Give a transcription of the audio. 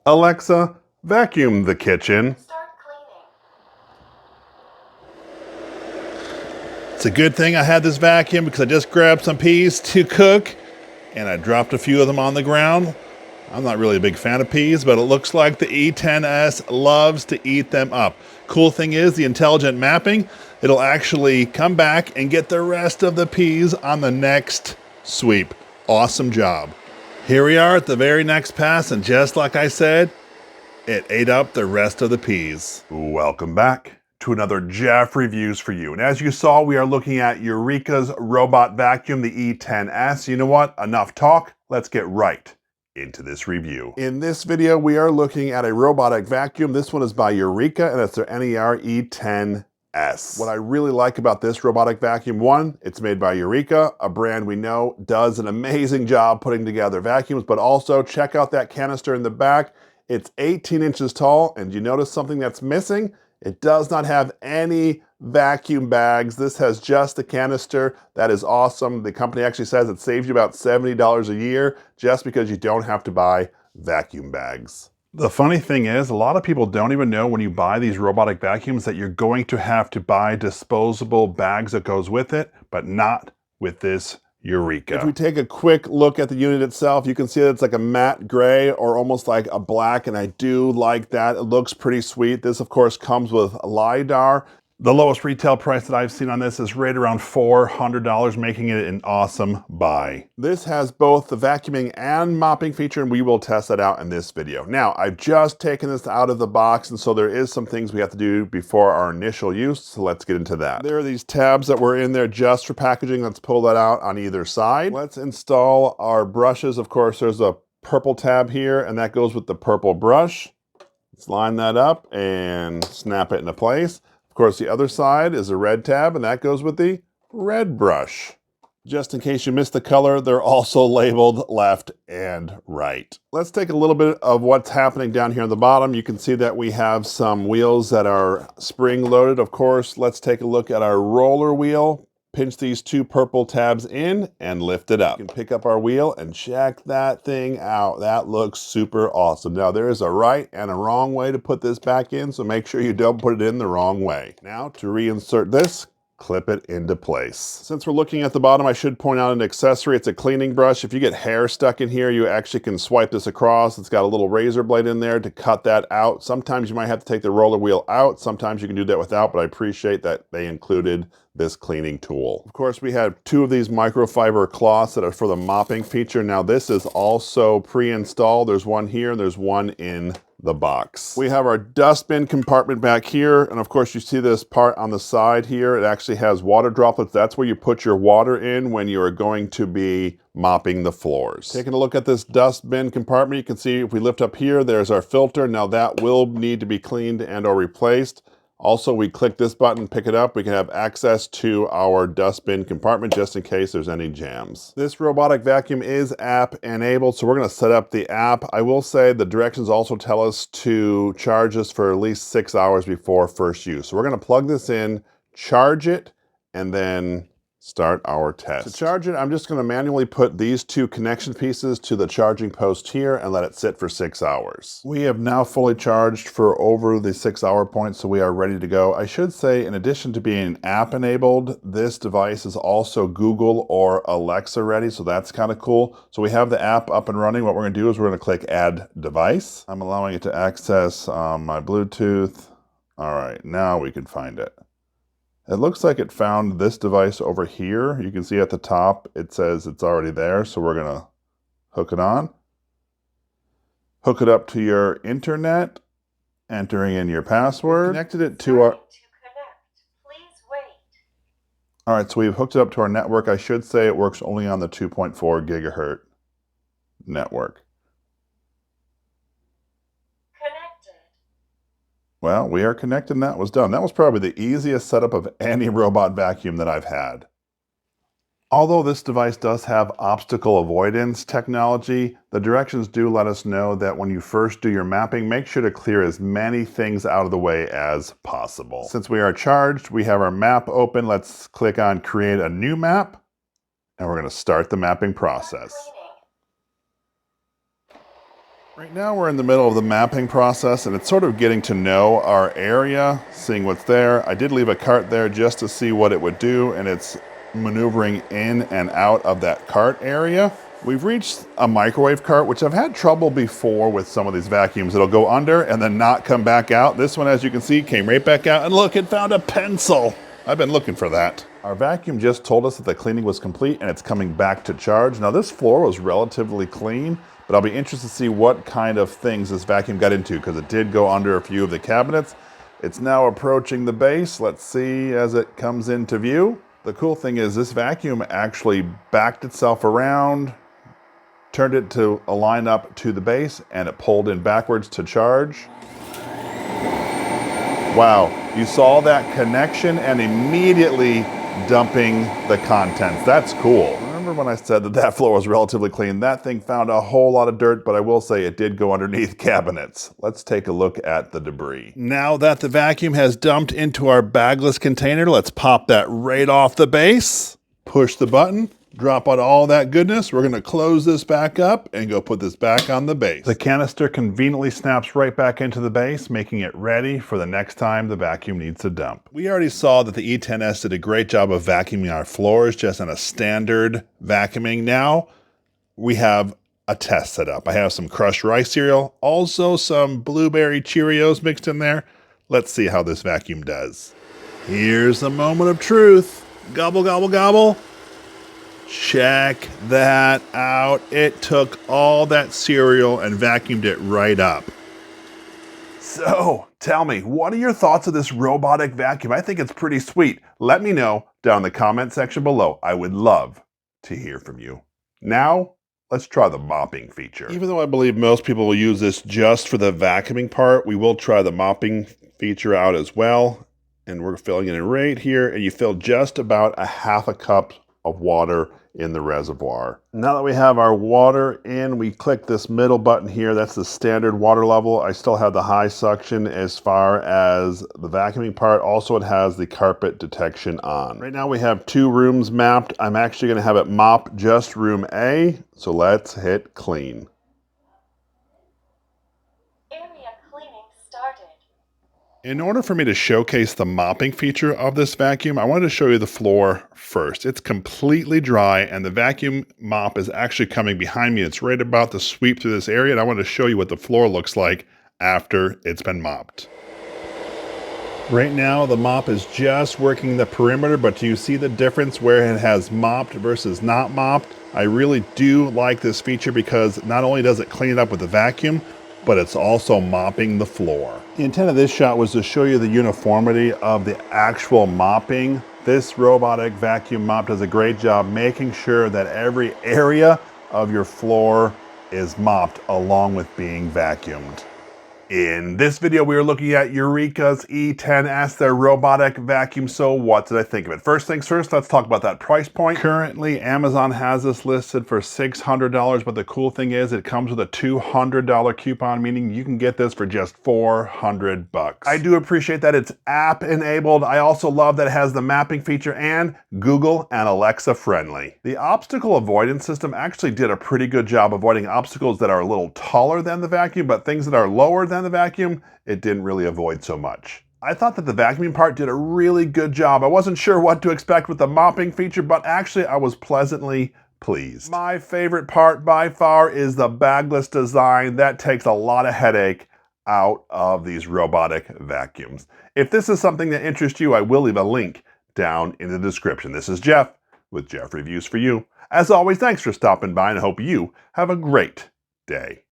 Alexa, vacuum the kitchen. Start cleaning. It's a good thing I had this vacuum because I just grabbed some peas to cook and I dropped a few of them on the ground. I'm not really a big fan of peas, but it looks like the E10s loves to eat them up. Cool thing is the intelligent mapping, it'll actually come back and get the rest of the peas on the next sweep. Awesome job. Here we are at the very next pass, and just like I said, it ate up the rest of the peas. Welcome back to another Jeff Reviews for you. And as you saw, we are looking at Eureka's robot vacuum, the E10s. You know what? Enough talk. Let's get right into this review. In this video, we are looking at a robotic vacuum. This one is by Eureka, and it's their NER E10s. What I really like about this robotic vacuum, one, it's made by Eureka, a brand we know does an amazing job putting together vacuums, but also check out that canister in the back. It's 18 inches tall, and you notice something that's missing? It does not have any vacuum bags. This has just the canister. That is awesome. The company actually says it saves you about $70 a year just because you don't have to buy vacuum bags. The funny thing is, a lot of people don't even know when you buy these robotic vacuums that you're going to have to buy disposable bags that goes with it, but not with this Eureka. If we take a quick look at the unit itself, you can see that it's like a matte gray or almost like a black, and I do like that. It looks pretty sweet. This, of course, comes with LiDAR. The lowest retail price that I've seen on this is right around $400, making it an awesome buy. This has both the vacuuming and mopping feature, and we will test that out in this video. Now, I've just taken this out of the box, and so there is some things we have to do before our initial use, so let's get into that. There are these tabs that were in there just for packaging. Let's pull that out on either side. Let's install our brushes. Of course, there's a purple tab here, and that goes with the purple brush. Let's line that up and snap it into place. Of course, the other side is a red tab, and that goes with the red brush. Just in case you missed the color, they're also labeled left and right. Let's take a little bit of what's happening down here on the bottom. You can see that we have some wheels that are spring-loaded. Of course, let's take a look at our roller wheel. Pinch these two purple tabs in and lift it up. You can pick up our wheel and check that thing out. That looks super awesome. Now there is a right and a wrong way to put this back in, so make sure you don't put it in the wrong way. Now to reinsert this, clip it into place. Since we're looking at the bottom, I should point out an accessory. It's a cleaning brush. If you get hair stuck in here, you actually can swipe this across. It's got a little razor blade in there to cut that out. Sometimes you might have to take the roller wheel out. Sometimes you can do that without, but I appreciate that they included this cleaning tool. Of course, we have two of these microfiber cloths that are for the mopping feature. Now this is also pre-installed. There's one here and there's one in the box. We have our dustbin compartment back here, and of course you see this part on the side here. It actually has water droplets. That's where you put your water in when you are going to be mopping the floors. Taking a look at this dustbin compartment, you can see if we lift up here, there's our filter. Now that will need to be cleaned and or replaced. Also, we click this button, pick it up, we can have access to our dustbin compartment just in case there's any jams. This robotic vacuum is app enabled, so we're gonna set up the app. I will say the directions also tell us to charge this for at least 6 hours before first use. So we're gonna plug this in, charge it, and then start our test. To charge it, I'm just gonna manually put these two connection pieces to the charging post here and let it sit for 6 hours. We have now fully charged for over the 6 hour point, so we are ready to go. I should say, in addition to being app enabled, this device is also Google or Alexa ready, so that's kind of cool. So we have the app up and running. What we're gonna do is we're gonna click add device. I'm allowing it to access my Bluetooth. All right, now we can find it. It looks like it found this device over here. You can see at the top, it says it's already there. So we're gonna hook it on. Hook it up to your internet, entering in your password. Connected it to our... Please wait. All right, so we've hooked it up to our network. I should say it works only on the 2.4 gigahertz network. Well, we are connected and that was done. That was probably the easiest setup of any robot vacuum that I've had. Although this device does have obstacle avoidance technology, the directions do let us know that when you first do your mapping, make sure to clear as many things out of the way as possible. Since we are charged, we have our map open. Let's click on create a new map, and we're going to start the mapping process. Right now we're in the middle of the mapping process and it's sort of getting to know our area, seeing what's there. I did leave a cart there just to see what it would do, and it's maneuvering in and out of that cart area. We've reached a microwave cart, which I've had trouble before with some of these vacuums. It'll go under and then not come back out. This one, as you can see, came right back out, and look, it found a pencil. I've been looking for that. Our vacuum just told us that the cleaning was complete and it's coming back to charge. Now this floor was relatively clean, but I'll be interested to see what kind of things this vacuum got into, because it did go under a few of the cabinets. It's now approaching the base. Let's see as it comes into view. The cool thing is this vacuum actually backed itself around, turned it to align up to the base, and it pulled in backwards to charge. Wow, you saw that connection and immediately dumping the contents. That's cool. Remember when I said that that floor was relatively clean? That thing found a whole lot of dirt, but I will say it did go underneath cabinets. Let's take a look at the debris. Now that the vacuum has dumped into our bagless container, let's pop that right off the base, push the button, drop out all that goodness. We're gonna close this back up and go put this back on the base. The canister conveniently snaps right back into the base, making it ready for the next time the vacuum needs to dump. We already saw that the E10s did a great job of vacuuming our floors just on a standard vacuuming. Now we have a test set up. I have some crushed rice cereal, also some blueberry Cheerios mixed in there. Let's see how this vacuum does. Here's the moment of truth. Gobble, gobble, gobble. Check that out. It took all that cereal and vacuumed it right up. So, tell me, what are your thoughts of this robotic vacuum? I think it's pretty sweet. Let me know down in the comment section below. I would love to hear from you. Now, let's try the mopping feature. Even though I believe most people will use this just for the vacuuming part, we will try the mopping feature out as well. And we're filling it in right here, and you fill just about a half a cup of water in the reservoir. Now that we have our water in, we click this middle button here. That's the standard water level. I still have the high suction as far as the vacuuming part. Also, it has the carpet detection on. Right now we have 2 rooms mapped. I'm actually gonna have it mop just room A. So let's hit clean. Area cleaning started. In order for me to showcase the mopping feature of this vacuum, I wanted to show you the floor first. It's completely dry, and the vacuum mop is actually coming behind me. It's right about to sweep through this area, and I want to show you what the floor looks like after it's been mopped. Right now, the mop is just working the perimeter, but do you see the difference where it has mopped versus not mopped? I really do like this feature because not only does it clean it up with the vacuum, but it's also mopping the floor. The intent of this shot was to show you the uniformity of the actual mopping. This robotic vacuum mop does a great job making sure that every area of your floor is mopped along with being vacuumed. In this video, we are looking at Eureka's E10s, their robotic vacuum. So what did I think of it? First things first, let's talk about that price point. Currently, Amazon has this listed for $600, but the cool thing is it comes with a $200 coupon, meaning you can get this for just 400 bucks. I do appreciate that it's app enabled. I also love that it has the mapping feature and Google and Alexa friendly. The obstacle avoidance system actually did a pretty good job avoiding obstacles that are a little taller than the vacuum, but things that are lower than the vacuum, it didn't really avoid so much. I thought that the vacuuming part did a really good job. I wasn't sure what to expect with the mopping feature, but actually I was pleasantly pleased. My favorite part by far is the bagless design. That takes a lot of headache out of these robotic vacuums. If this is something that interests you, I will leave a link down in the description. This is Jeff with Jeff Reviews for You. As always, thanks for stopping by, and I hope you have a great day.